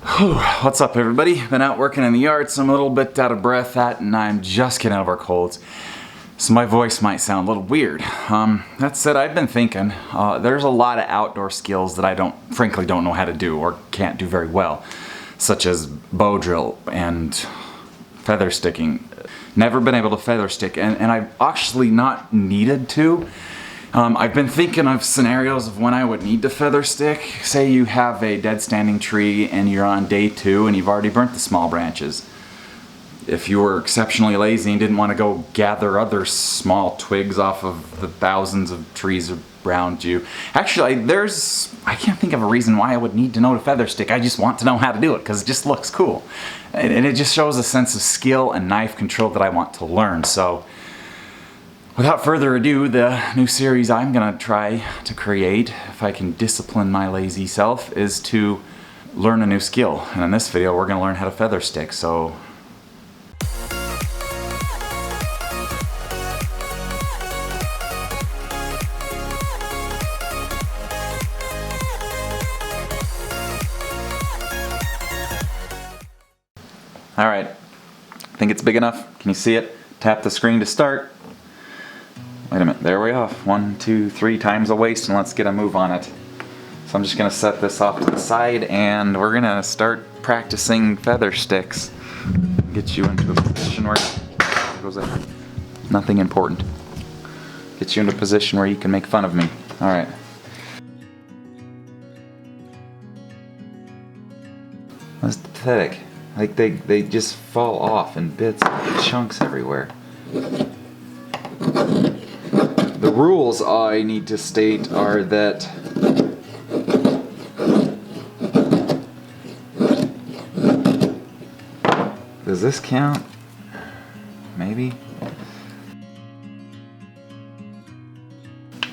What's up, everybody? Been out working in the yard, so I'm a little bit out of breath, and I'm just getting over colds, so my voice might sound a little weird. That said, I've been thinking, there's a lot of outdoor skills that I frankly don't know how to do or can't do very well, such as bow drill and feather sticking. Never been able to feather stick, and I've actually not needed to. I've been thinking of scenarios of when I would need to feather stick. Say you have a dead standing tree and you're on day 2 and you've already burnt the small branches. If you were exceptionally lazy and didn't want to go gather other small twigs off of the thousands of trees around you. Actually, I can't think of a reason why I would need to know to feather stick. I just want to know how to do it because it just looks cool. And it just shows a sense of skill and knife control that I want to learn. So, without further ado, the new series I'm gonna try to create, if I can discipline my lazy self, is to learn a new skill. And in this video, we're gonna learn how to feather stick, so. All right, think it's big enough? Can you see it? Tap the screen to start. Wait a minute, there we are. 1, 2, 3 times the waist, and let's get a move on it. So I'm just gonna set this off to the side, and we're gonna start practicing feather sticks. Get you into a position where, what goes that? Nothing important. Get you into a position where you can make fun of me. All right. That's pathetic. Like they just fall off in bits, chunks everywhere. The rules I need to state are that does this count? Maybe?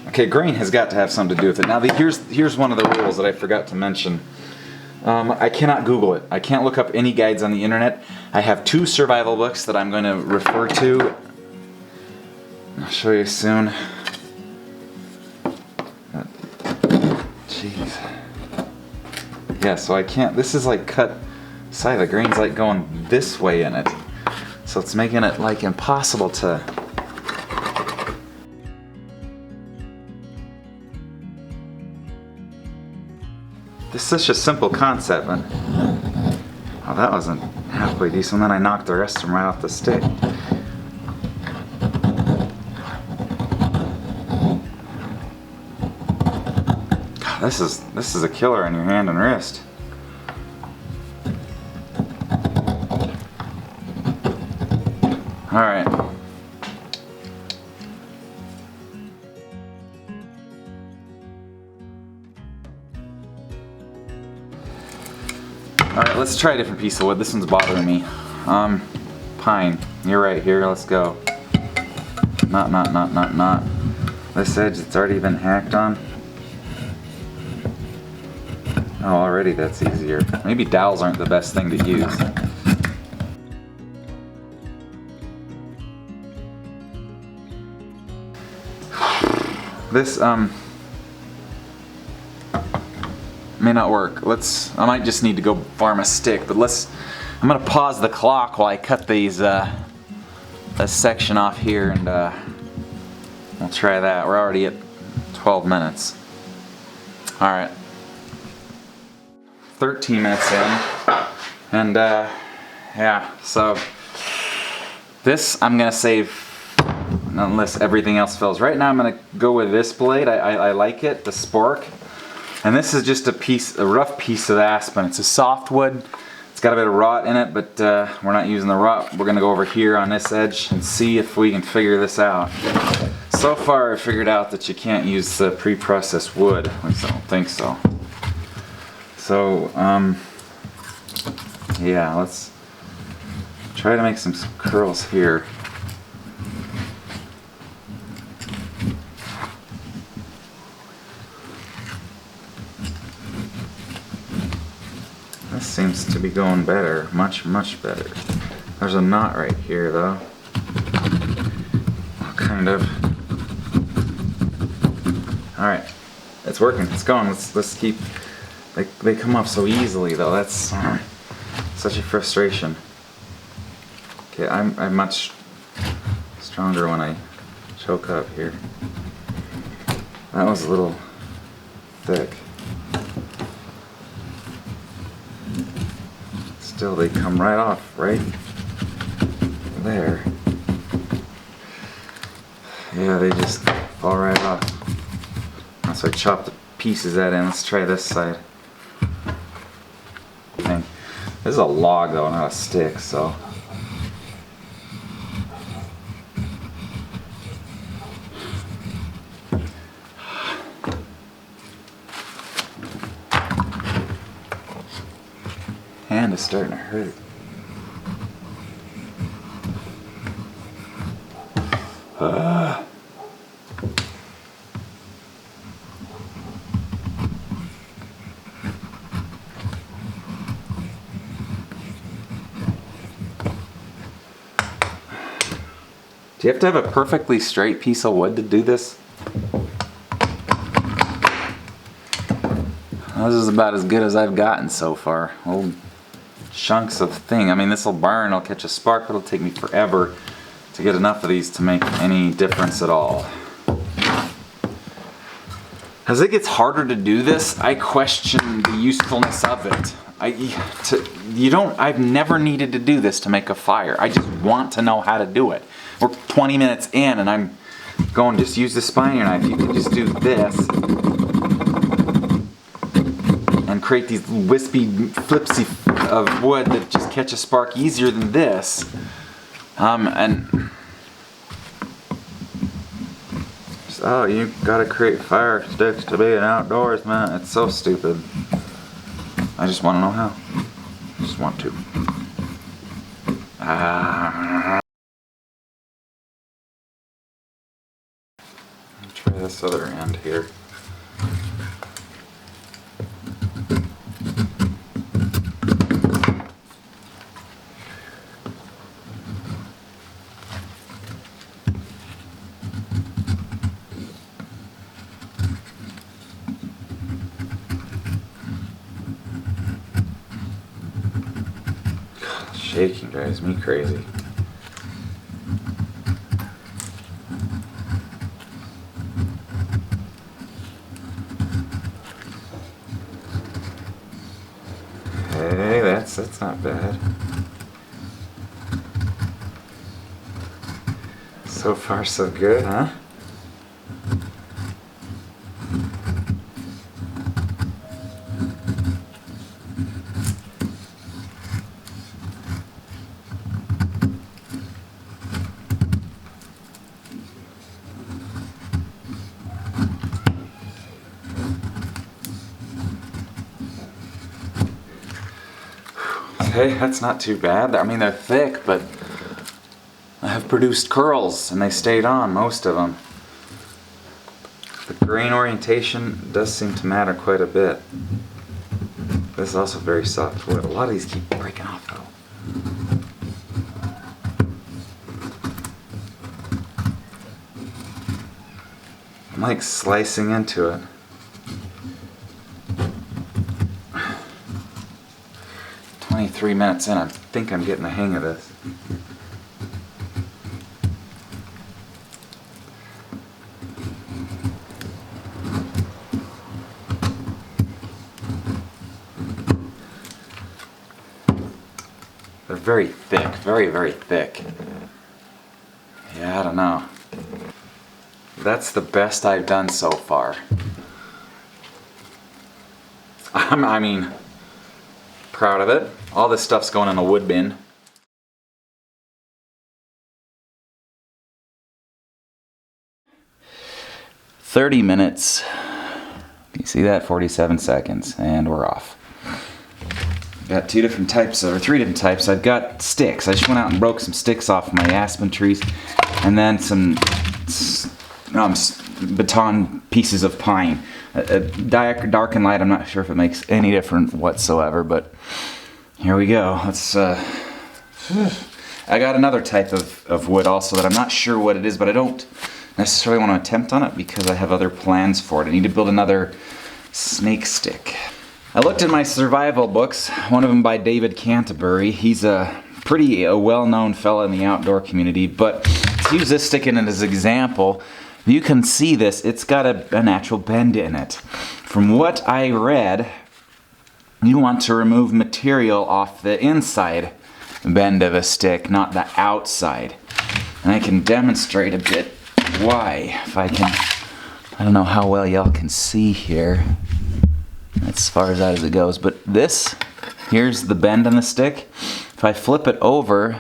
Okay, grain has got to have something to do with it. Now here's one of the rules that I forgot to mention. I cannot Google it. I can't look up any guides on the internet. I have 2 survival books that I'm going to refer to. I'll show you soon. Jeez. Yeah, so I can't, this is like cut side, the grain's like going this way in it. So it's making it like impossible to. This is such a simple concept, but oh, that wasn't halfway decent. And then I knocked the rest of them right off the stick. God, this is a killer on your hand and wrist. All right. Alright, let's try a different piece of wood. This one's bothering me. Pine. You're right here, let's go. Not. This edge, it's already been hacked on. Oh, already that's easier. Maybe dowels aren't the best thing to use. This, may not work. I might just need to go farm a stick, but I'm gonna pause the clock while I cut these, this section off here, and we'll try that. We're already at 12 minutes. All right. 13 minutes in, and yeah, so this I'm gonna save unless everything else fails. Right now I'm gonna go with this blade. I like it, the spork. And this is just a rough piece of aspen. It's a softwood. It's got a bit of rot in it, but we're not using the rot. We're gonna go over here on this edge and see if we can figure this out. So far I figured out that you can't use the pre-processed wood. At least I don't think so. So, yeah, let's try to make some curls here. This seems to be going better, much better. There's a knot right here though. Kind of. Alright, it's working, it's going. Let's keep They come off so easily though. That's such a frustration. Okay, I'm much stronger when I choke up here. That was a little thick. Still, they come right off, right there. Yeah, they just fall right off. So I chopped the pieces out in. Let's try this side. This is a log though, not a stick, so. Hand is starting to hurt. Do you have to have a perfectly straight piece of wood to do this? This is about as good as I've gotten so far. Old chunks of thing. I mean, this will burn, I'll catch a spark, but it'll take me forever to get enough of these to make any difference at all. As it gets harder to do this, I question the usefulness of it. I've never needed to do this to make a fire. I just want to know how to do it. We're 20 minutes in and I'm going, just use the spine knife. You can just do this and create these wispy flipsy of wood that just catch a spark easier than this. Oh, you gotta create fire sticks to be an outdoors, man. It's so stupid. I just want to know how. I just want to. Try this other end here. Shaking drives me crazy. Hey, that's not bad. So far so good, huh? Okay, that's not too bad. I mean, they're thick, but I have produced curls and they stayed on, most of them. The grain orientation does seem to matter quite a bit. This is also very soft wood. A lot of these keep breaking off though. I'm like slicing into it. Three minutes in, I think I'm getting the hang of this. They're very thick, very, very thick. Yeah, I don't know. That's the best I've done so far. I mean, proud of it. All this stuff's going in a wood bin. "30 minutes. You see that? 47 seconds. And we're off. Got three different types. I've got sticks. I just went out and broke some sticks off my aspen trees. And then some baton pieces of pine. Dark and light, I'm not sure if it makes any difference whatsoever, but here we go. Let's, I got another type of wood also that I'm not sure what it is, but I don't necessarily want to attempt on it because I have other plans for it. I need to build another snake stick. I looked in my survival books, one of them by David Canterbury. He's a pretty well-known fella in the outdoor community, but to use this stick in it as an example, you can see this, it's got a natural bend in it. From what I read, you want to remove material off the inside bend of a stick, not the outside. And I can demonstrate a bit why, if I can. I don't know how well y'all can see here, as far as it goes, but this, here's the bend on the stick. If I flip it over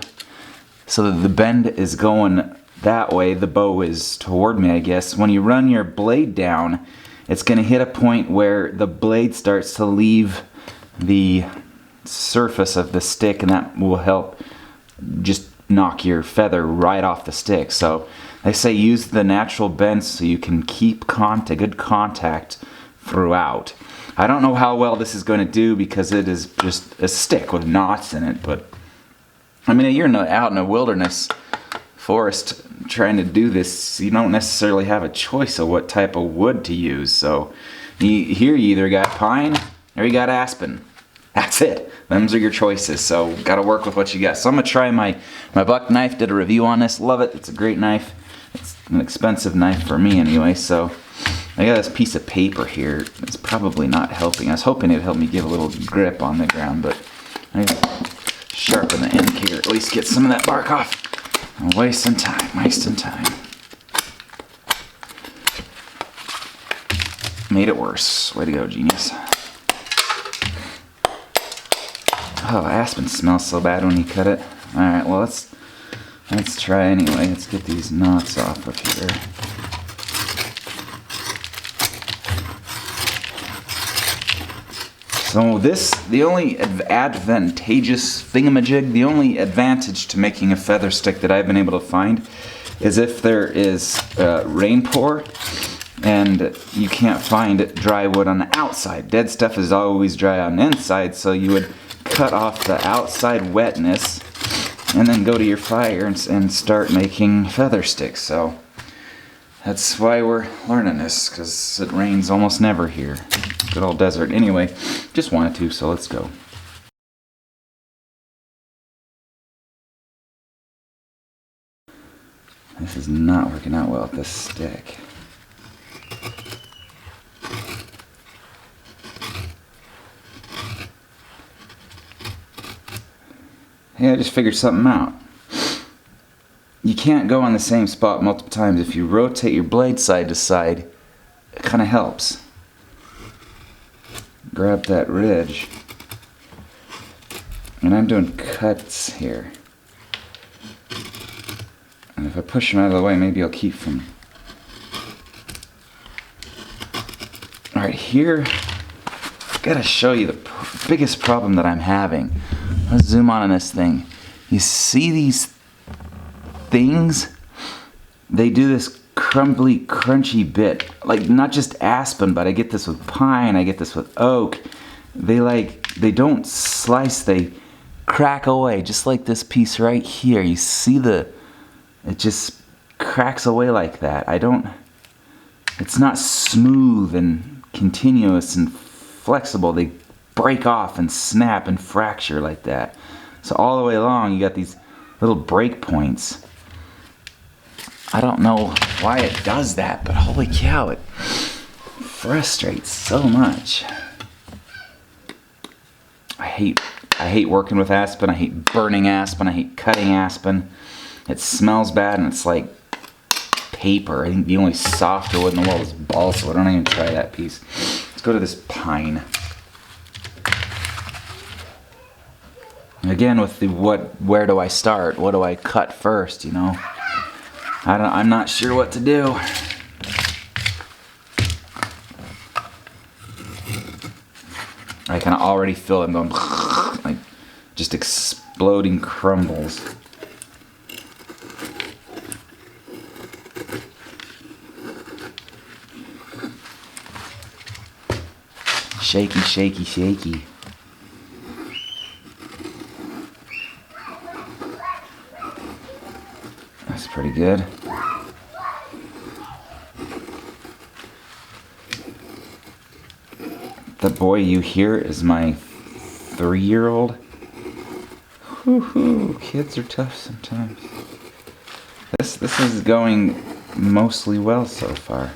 so that the bend is going that way, the bow is toward me, I guess. When you run your blade down, it's going to hit a point where the blade starts to leave the surface of the stick, and that will help just knock your feather right off the stick. So they say use the natural bend so you can keep good contact throughout. I don't know how well this is going to do because it is just a stick with knots in it, but I mean, you're out in a wilderness forest trying to do this, you don't necessarily have a choice of what type of wood to use. So here you either got pine or you got aspen. That's it. Them's are your choices. So got to work with what you got. So I'm gonna try my buck knife. Did a review on this. Love it. It's a great knife. It's an expensive knife for me anyway. So I got this piece of paper here. It's probably not helping. I was hoping it'd help me give a little grip on the ground, but I sharpen the end here. At least get some of that bark off. I'm wasting time. Made it worse. Way to go, genius. Oh, aspen smells so bad when you cut it. Alright, well let's try anyway. Let's get these knots off of here. So the only advantageous thingamajig, the only advantage to making a feather stick that I've been able to find is if there is rain pour and you can't find dry wood on the outside. Dead stuff is always dry on the inside, so you would cut off the outside wetness and then go to your fire and start making feather sticks. So that's why we're learning this, because it rains almost never here. Good old desert. Anyway, just wanted to, so let's go. This is not working out well with this stick. Hey, I just figured something out. You can't go on the same spot multiple times. If you rotate your blade side to side, it kind of helps. Grab that ridge. And I'm doing cuts here. And if I push them out of the way, maybe I'll keep from... Alright, here, I've got to show you the biggest problem that I'm having. Let's zoom on this thing. You see these things? They do this crumbly, crunchy bit. Like, not just aspen, but I get this with pine, I get this with oak. They don't slice, they crack away, just like this piece right here. You see it just cracks away like that. It's not smooth and continuous and flexible. They break off and snap and fracture like that. So all the way along you got these little break points. I don't know why it does that, but holy cow, it frustrates so much. I hate working with aspen. I hate burning aspen. I hate cutting aspen. It smells bad and it's like paper. I think the only softer wood in the world is balsa. I don't even try that piece. Let's go to this pine. Again, with the where do I start? What do I cut first, you know? I'm not sure what to do. I can already feel it going like just exploding crumbles. Shaky, shaky, shaky. That's pretty good. the boy you hear is my 3-year-old. Woohoo, kids are tough sometimes. This is going mostly well so far.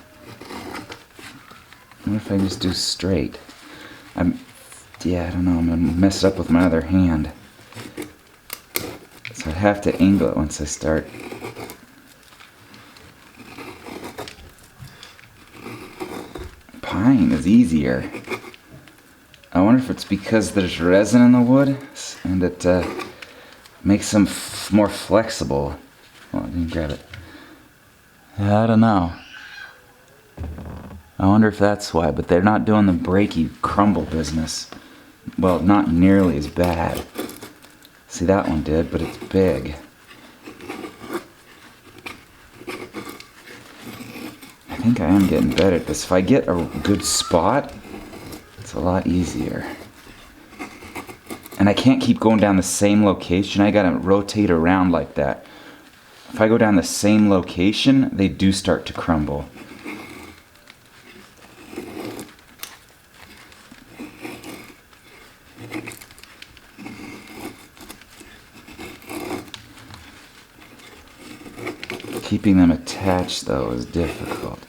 What if I just do straight? Yeah, I don't know, I'm gonna mess it up with my other hand. So I have to angle it once I start. Pine is easier. I wonder if it's because there's resin in the wood and it makes them more flexible. Well, I didn't grab it. I don't know. I wonder if that's why, but they're not doing the breaky crumble business. Well, not nearly as bad. See, that one did, but it's big. I think I am getting better at this. If I get a good spot, it's a lot easier. And I can't keep going down the same location. I gotta rotate around like that. If I go down the same location, they do start to crumble. Keeping them attached, though, is difficult.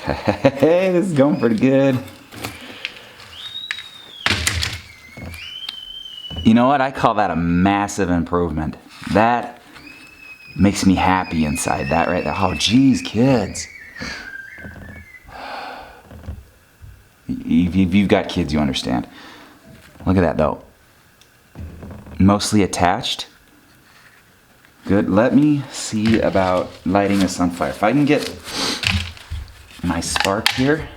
Hey, this is going pretty good. You know what? I call that a massive improvement. That makes me happy inside. That right there. Oh, geez, kids. If you've got kids, you understand. Look at that, though. Mostly attached. Good. Let me see about lighting this on fire. If I can get my spark here,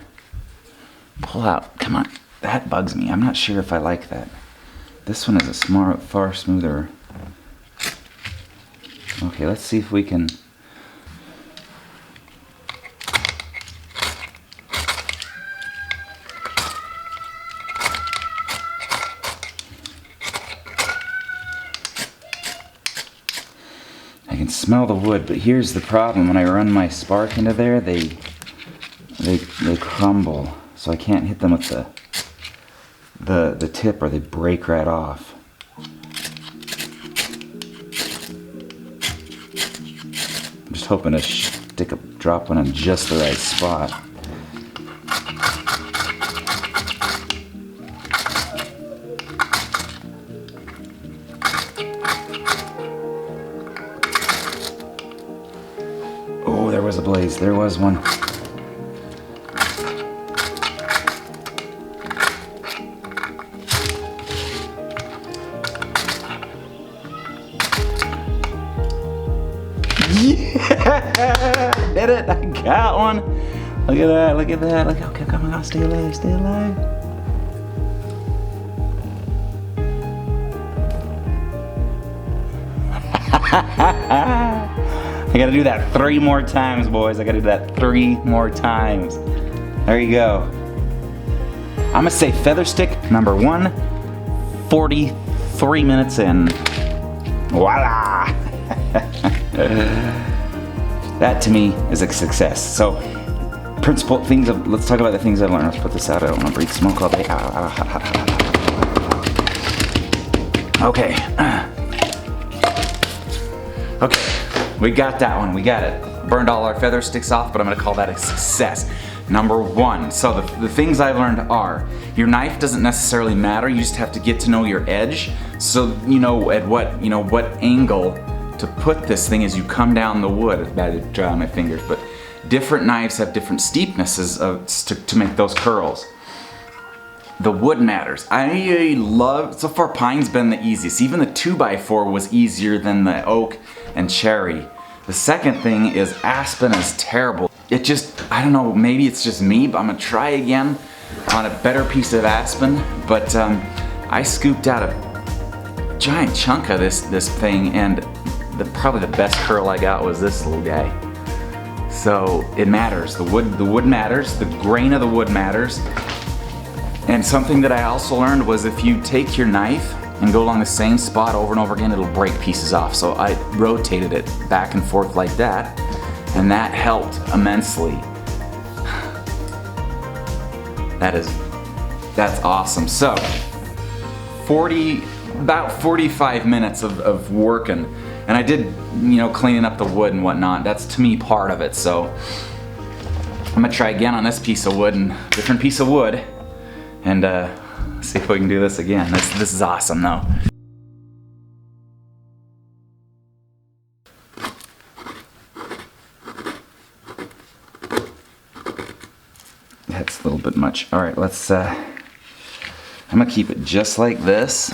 pull out. Come on. That bugs me. I'm not sure if I like that. This one is far smoother. Okay, let's see if we can. I can smell the wood, but here's the problem. When I run my spark into there, they crumble. So I can't hit them with the tip or they break right off. I'm just hoping to drop one in just the right spot. Oh, there was a blaze. There was one. Yeah! Did it! I got one! Look at that, look at that. Look, okay, come on, stay alive, stay alive. I gotta do that 3 more times, boys. I gotta do that 3 more times. There you go. I'm gonna say feather stick number 1, 43 minutes in. Voila! That to me is a success. So, principal things of, let's talk about the things I've learned. Let's put this out. I don't want to breathe smoke all day. Okay. Okay, we got that one. We got it. Burned all our feather sticks off, but I'm gonna call that a success. Number 1. So the things I've learned are, your knife doesn't necessarily matter. You just have to get to know your edge. So you know at what angle to put this thing as you come down the wood. It's bad to dry on my fingers, but different knives have different steepnesses to make those curls. The wood matters. I love, so far pine's been the easiest. Even the 2x4 was easier than the oak and cherry. The second thing is aspen is terrible. It just, I don't know, maybe it's just me, but I'm gonna try again on a better piece of aspen. But I scooped out a giant chunk of this thing, and probably the best curl I got was this little guy. So it matters. The wood matters. The grain of the wood matters. And something that I also learned was if you take your knife and go along the same spot over and over again, it'll break pieces off. So I rotated it back and forth like that. and that helped immensely. That's awesome. So, about 45 minutes of working, and I did, cleaning up the wood and whatnot. That's to me part of it. So, I'm gonna try again on this piece of wood and different piece of wood, and see if we can do this again. This is awesome though. That's a little bit much. All right, let's. I'm gonna keep it just like this,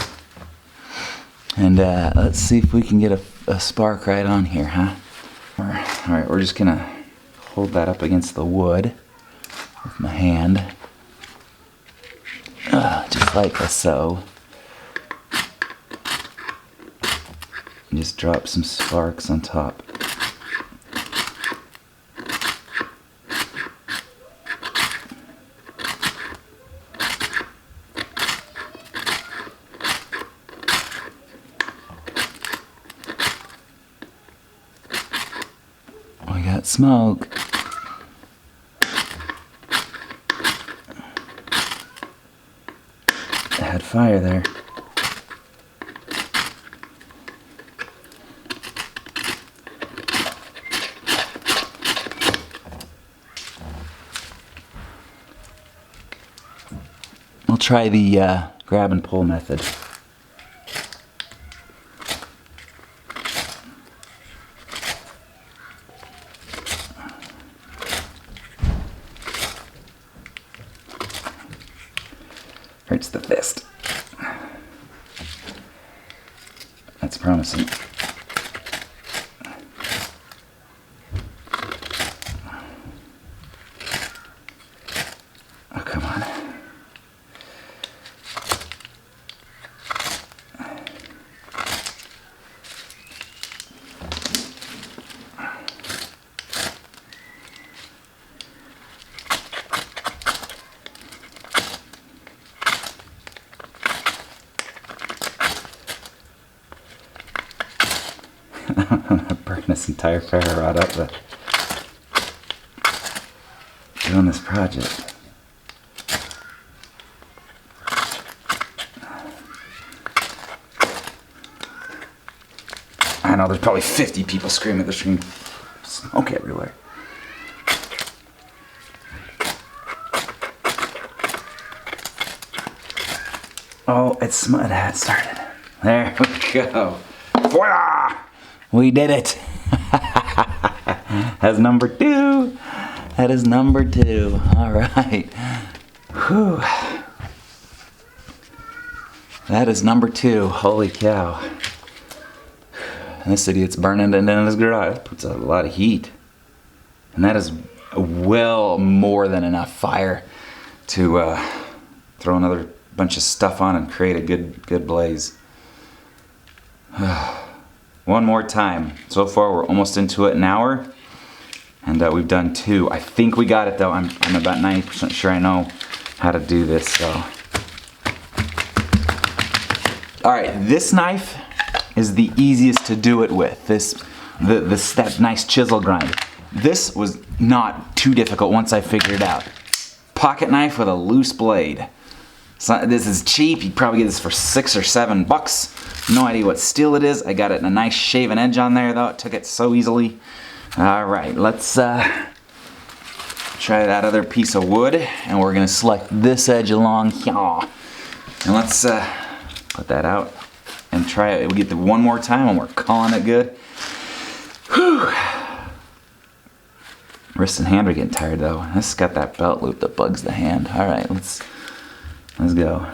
and let's see if we can get a spark right on here, huh? All right, we're just gonna hold that up against the wood with my hand, just like so. And just drop some sparks on top. We got smoke. I had fire there. We'll try the grab and pull method. Hurts the fist. That's promising. Oh, come on. I'm gonna burn this entire ferro rod up doing this project. I know there's probably 50 people screaming at the screen. Smoke everywhere. Oh, it started. There we go. Voila! We did it. That's number 2. That is number 2. All right. Whew. That is number 2. Holy cow. And this idiot's burning it in his garage. Puts out a lot of heat. And that is well more than enough fire to throw another bunch of stuff on and create a good blaze. One more time. So far we're almost into it, an hour, and we've done 2. I think we got it though. I'm about 90% sure I know how to do this. So, all right, this knife is the easiest to do it with. That nice chisel grind. This was not too difficult once I figured it out. Pocket knife with a loose blade. So this is cheap. You probably get this for $6 or $7. No idea what steel it is. I got it in a nice shaven edge on there though. It took it so easily. All right, let's try that other piece of wood, and we're gonna select this edge along here. And let's put that out and try it. We get the one more time and we're calling it good. Whew. Wrist and hand are getting tired though. This has got that belt loop that bugs the hand. All right, let's go.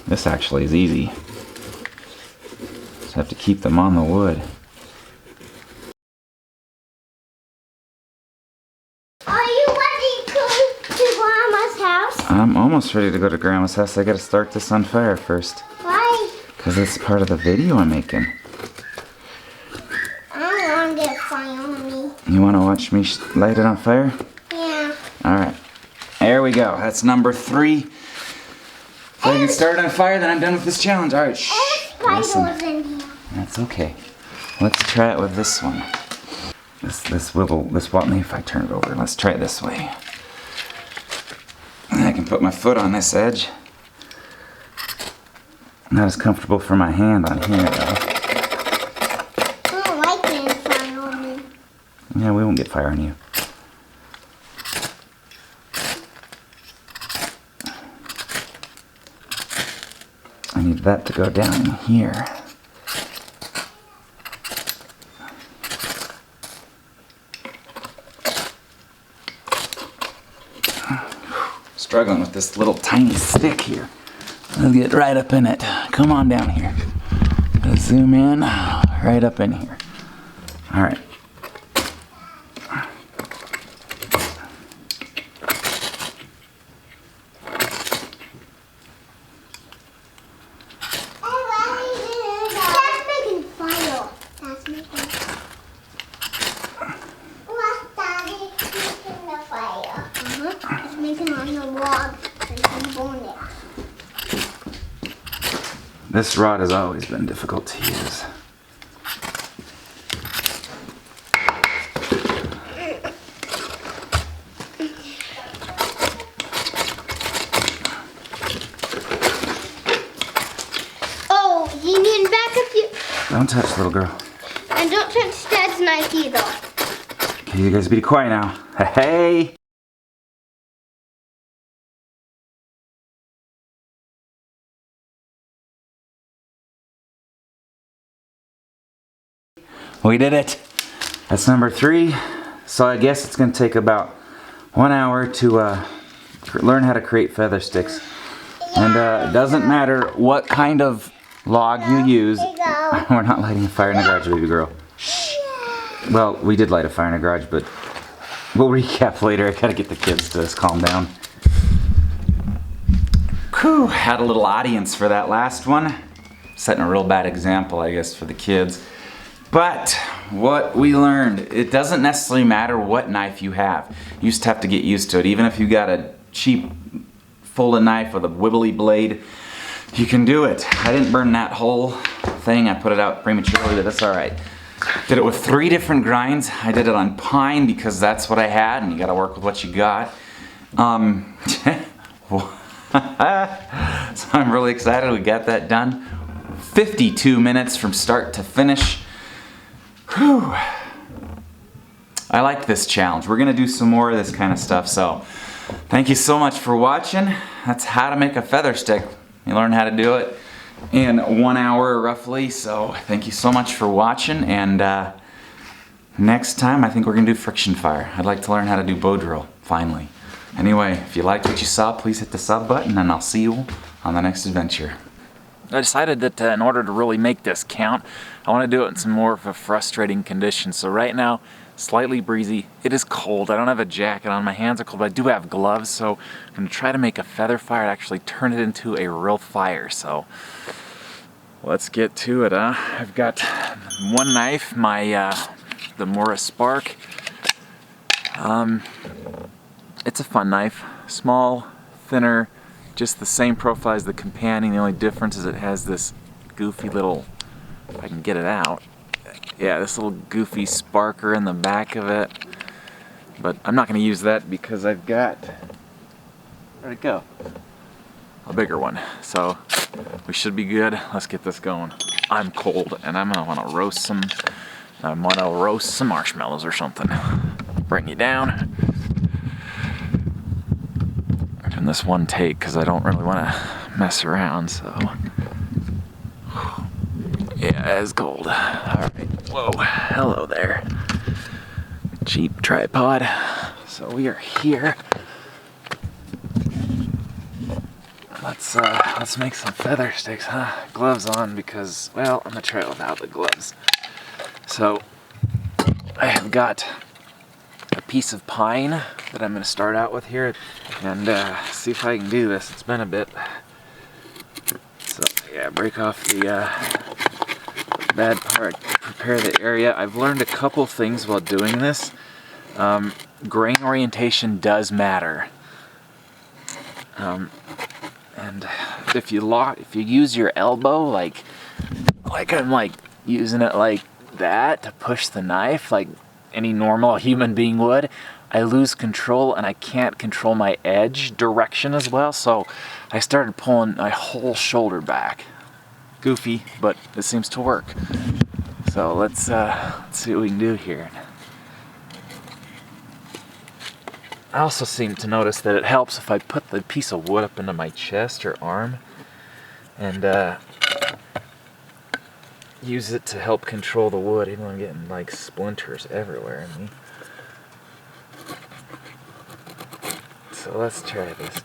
This actually is easy. Just have to keep them on the wood. Are you ready to Grandma's house? I'm almost ready to go to Grandma's house. I gotta start this on fire first. Why? Because it's part of the video I'm making. I want to get fire on me. You want to watch me light it on fire? Yeah. Alright. There we go. That's number 3. If I can start on fire, then I'm done with this challenge. Alright, shh. Spider was in here. It's okay. Let's try it with this one. This what? Maybe if I turn it over. Let's try it this way. I can put my foot on this edge. Not as comfortable for my hand on here, though. I don't like getting fire on me. Yeah, we won't get fire on you. I need that to go down in here. Struggling with this little tiny stick here. Let's get right up in it. Come on down here. Let's zoom in right up in here. All right. That's making fire. That's making fire. What's Daddy making the fire? It's making on the log and then burn it. This rod has always been difficult to use. Oh, you need backup. Don't touch, little girl. And don't touch Dad's knife either. Okay, you guys be quiet now. Hey! We did it. That's number 3. So I guess it's going to take about 1 hour to learn how to create feather sticks. And it doesn't matter what kind of log you use. We're not lighting a fire in the garage, baby girl. Well, we did light a fire in the garage, but we'll recap later. I gotta get the kids to calm down. Whew, had a little audience for that last one. Setting a real bad example, I guess, for the kids. But what we learned, it doesn't necessarily matter what knife you have. You just have to get used to it. Even if you got a cheap folded knife with a wibbly blade, you can do it. I didn't burn that whole thing. I put it out prematurely, but that's all right. Did it with 3 different grinds. I did it on pine because that's what I had, and you gotta work with what you got. So I'm really excited we got that done. 52 minutes from start to finish. Whew. I like this challenge. We're gonna do some more of this kind of stuff, so thank you so much for watching. That's how to make a feather stick. You learn how to do it in 1 hour roughly, so thank you so much for watching, and next time I think we're gonna do friction fire. I'd like to learn how to do bow drill, finally. Anyway, if you liked what you saw, please hit the sub button, and I'll see you on the next adventure. I decided that in order to really make this count, I want to do it in some more of a frustrating condition. So right now, slightly breezy. It is cold. I don't have a jacket on. My hands are cold, but I do have gloves. So I'm going to try to make a feather fire and actually turn it into a real fire. So let's get to it, huh? I've got one knife, my the Morris Spark. It's a fun knife. Small, thinner, just the same profile as the companion. The only difference is it has this goofy little, if I can get it out, yeah, this little goofy sparker in the back of it. But I'm not going to use that because I've got, where'd it go? A bigger one. So we should be good. Let's get this going. I'm cold and I'm going to want to roast some, marshmallows or something. Bring you down. In this one take because I don't really want to mess around, so yeah, it's cold. Alright, whoa, hello there. Cheap tripod. So we are here. Let's make some feather sticks, huh? Gloves on because, well, I'm gonna try it without the gloves. So I have got a piece of pine that I'm going to start out with here and see if I can do this. It's been a bit. So yeah, break off the bad part, prepare the area. I've learned a couple things while doing this. Grain orientation does matter. And if you use your elbow like I'm using it like that to push the knife like any normal human being would, I lose control and I can't control my edge direction as well, so I started pulling my whole shoulder back. Goofy, but it seems to work. So let's see what we can do here. I also seem to notice that it helps if I put the piece of wood up into my chest or arm and use it to help control the wood, even though I'm getting like splinters everywhere in me. So let's try this.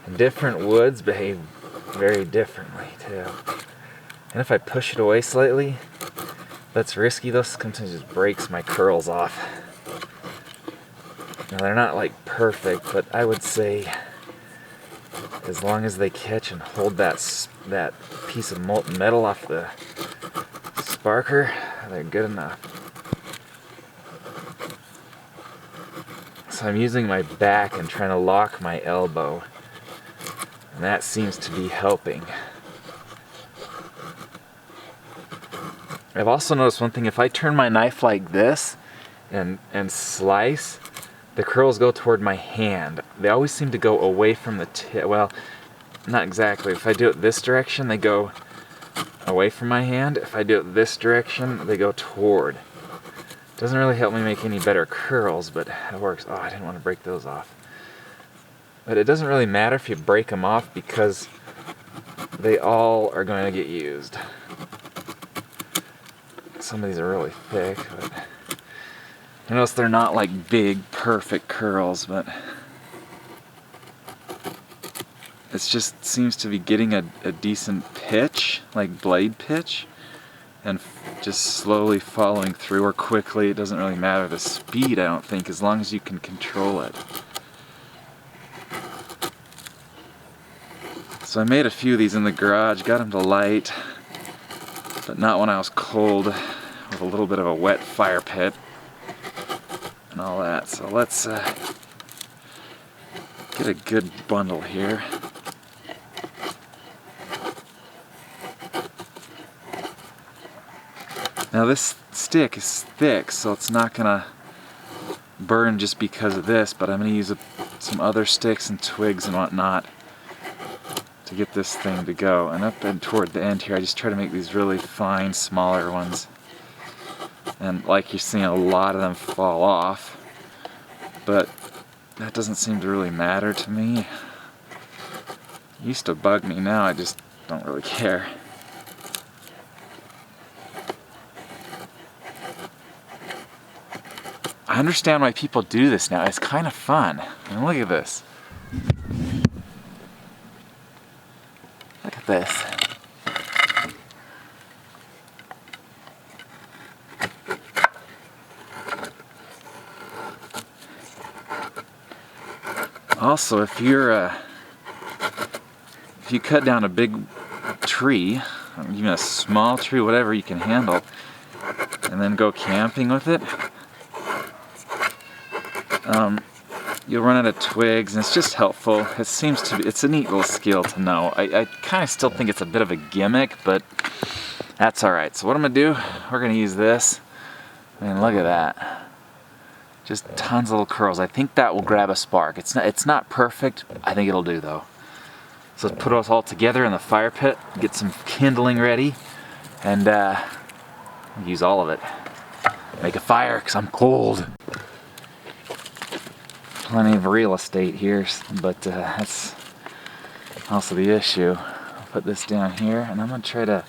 And different woods behave very differently too. And if I push it away slightly, that's risky though, sometimes it just breaks my curls off. Now they're not like perfect, but I would say as long as they catch and hold that piece of molten metal off the sparker, they're good enough. So I'm using my back and trying to lock my elbow, and that seems to be helping. I've also noticed one thing: if I turn my knife like this and slice, the curls go toward my hand. They always seem to go away from the tip. Well, not exactly. If I do it this direction, they go away from my hand. If I do it this direction, they go toward. Doesn't really help me make any better curls, but it works. Oh, I didn't want to break those off. But it doesn't really matter if you break them off because they all are going to get used. Some of these are really thick, but I notice they're not like big, perfect curls, but it just seems to be getting a decent pitch, like blade pitch, and just slowly following through or quickly. It doesn't really matter the speed, I don't think, as long as you can control it. So I made a few of these in the garage, got them to light, but not when I was cold with a little bit of a wet fire pit and all that. So let's get a good bundle here. Now this stick is thick, so it's not gonna burn just because of this, but I'm gonna use some other sticks and twigs and whatnot to get this thing to go. And up and toward the end here, I just try to make these really fine, smaller ones. And like you're seeing, a lot of them fall off, but that doesn't seem to really matter to me. It used to bug me, now I just don't really care. I understand why people do this now. It's kind of fun. I mean, look at this. Look at this. Also, if you cut down a big tree, even a small tree, whatever you can handle, and then go camping with it, you'll run out of twigs, and it's just helpful. It seems to be, it's a neat little skill to know. I kind of still think it's a bit of a gimmick, but that's alright. So what I'm going to do, we're going to use this. I mean, look at that. Just tons of little curls. I think that will grab a spark. It's not perfect. I think it'll do though. So let's put us all together in the fire pit, get some kindling ready, and use all of it. Make a fire, because I'm cold. Plenty of real estate here, but that's also the issue. I'll put this down here, and I'm going to try to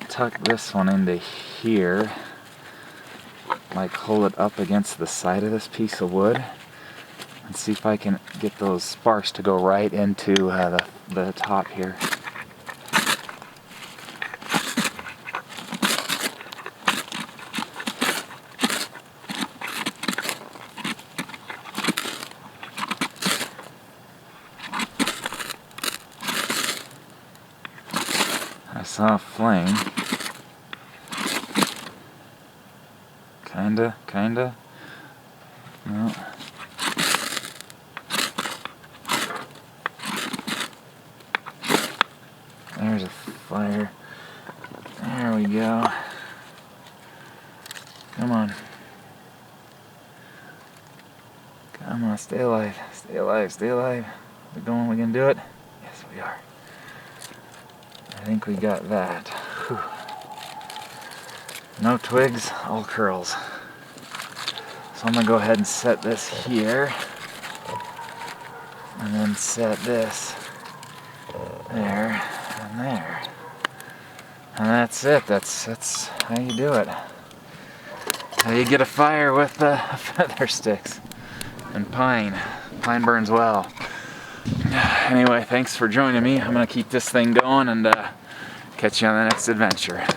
tuck this one into here. Like hold it up against the side of this piece of wood and see if I can get those sparks to go right into the top here. I saw a flame. Kinda. No. There's a fire. There we go. Come on, stay alive, stay alive, stay alive. We're going, we can do it? Yes, we are. I think we got that. Whew. No twigs, all curls. So I'm gonna go ahead and set this here. And then set this there and there. And that's it. That's how you do it. How you get a fire with feather sticks and pine. Pine burns well. Anyway, thanks for joining me. I'm gonna keep this thing going and catch you on the next adventure.